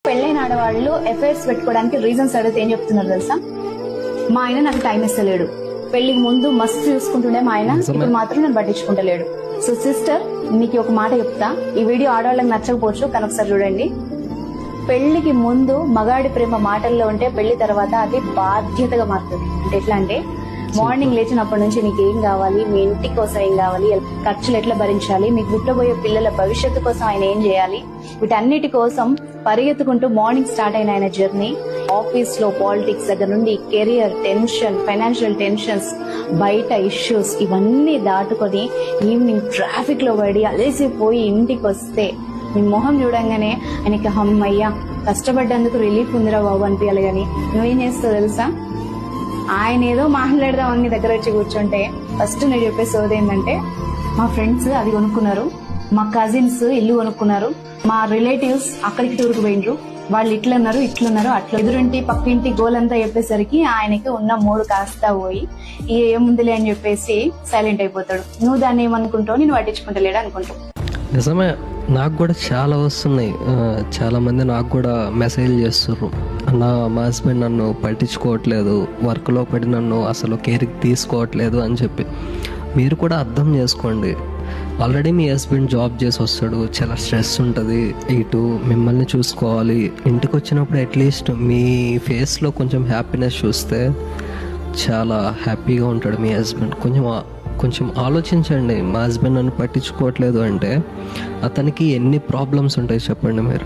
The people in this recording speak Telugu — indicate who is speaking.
Speaker 1: పెళ్ళైన ఆడవాళ్ళు ఎఫైర్స్ పెట్టుకోవడానికి రీజన్స్ అడిగితే ఏం చెప్తున్నారు తెలుసా? మా ఆయన నాకు టైం ఇస్తలేడు, పెళ్లికి ముందు మస్తు చూసుకుంటుండే మా ఆయన, ఇప్పుడు మాత్రం నేను పట్టించుకుంటలేడు. సో సిస్టర్, మీకు ఒక మాట చెప్తా, ఈ వీడియో ఆడవాళ్ళకి నచ్చకపోవచ్చు కానీ ఒకసారి చూడండి. పెళ్లికి ముందు మగాడి ప్రేమ మాటల్లో ఉంటే పెళ్లి తర్వాత అది బాధ్యతగా మారుతుంది. అంటే ఎట్లా అంటే, మార్నింగ్ లేచినప్పటి నుంచి నీకు ఏం కావాలి, మీ ఇంటి కోసం ఏం కావాలి, ఖర్చులు ఎట్లా భరించాలి, మీకు పుట్టబోయే పిల్లల భవిష్యత్తు కోసం ఆయన ఏం చేయాలి, వీటన్నిటి కోసం పరిగెత్తుకుంటూ మార్నింగ్ స్టార్ట్ అయిన ఆయన జర్నీ, ఆఫీస్ లో పాలిటిక్స్ దగ్గర నుండి కెరియర్ టెన్షన్, ఫైనాన్షియల్ టెన్షన్స్, బయట ఇష్యూస్, ఇవన్నీ దాటుకొని ఈవినింగ్ ట్రాఫిక్ లో పడి అలసిపోయి ఇంటికి వస్తే మీ మొహం చూడంగానే ఆయనకి అమ్మయ్యా కష్టపడ్డందుకు రిలీఫ్ ఉందిరా బాబు అనిపించాలి. కానీ నువ్వేం చేస్తావు తెలుసా? ఆయన ఏదో మాట్లాడదాం నీ దగ్గర వచ్చి కూర్చుంటే ఫస్ట్ నేను చెప్పే సోది ఏంటంటే, మా ఫ్రెండ్స్ అది కొనుక్కున్నారు, మా కజిన్స్ ఇల్లు కొనుక్కున్నారు, మా రిలేటివ్స్ అక్కడికి టూర్కి పోయినరు, వాళ్ళు ఇట్లున్నారు అట్లా ఎదురింటి పక్కింటి గోలంతా చెప్పేసరికి ఆయనకి ఉన్న మూడు కాస్త పోయి ఏముందిలే అని చెప్పేసి సైలెంట్ అయిపోతాడు. నువ్వు దాన్ని ఏమనుకుంటావు, నేను పట్టించుకుంటలేడు అనుకుంటావు.
Speaker 2: నిజమే, నాకు కూడా చాలా వస్తున్నాయి. చాలామంది నాకు కూడా మెసేజ్ చేస్తుర్రు, మా హస్బెండ్ నన్ను పట్టించుకోవట్లేదు, వర్క్లో పడి నన్ను అసలు కేర్కి తీసుకోవట్లేదు అని చెప్పి. మీరు కూడా అర్థం చేసుకోండి, ఆల్రెడీ మీ హస్బెండ్ జాబ్ చేసి వస్తాడు, చాలా స్ట్రెస్ ఉంటుంది, ఇటు మిమ్మల్ని చూసుకోవాలి. ఇంటికి వచ్చినప్పుడు అట్లీస్ట్ మీ ఫేస్లో కొంచెం హ్యాపీనెస్ చూస్తే చాలా హ్యాపీగా ఉంటాడు మీ హస్బెండ్. కొంచెం ఆలోచించండి. మా హస్బెండ్ నన్ను పట్టించుకోవట్లేదు అంటే అతనికి ఎన్ని ప్రాబ్లమ్స్ ఉంటాయి చెప్పండి మీరు.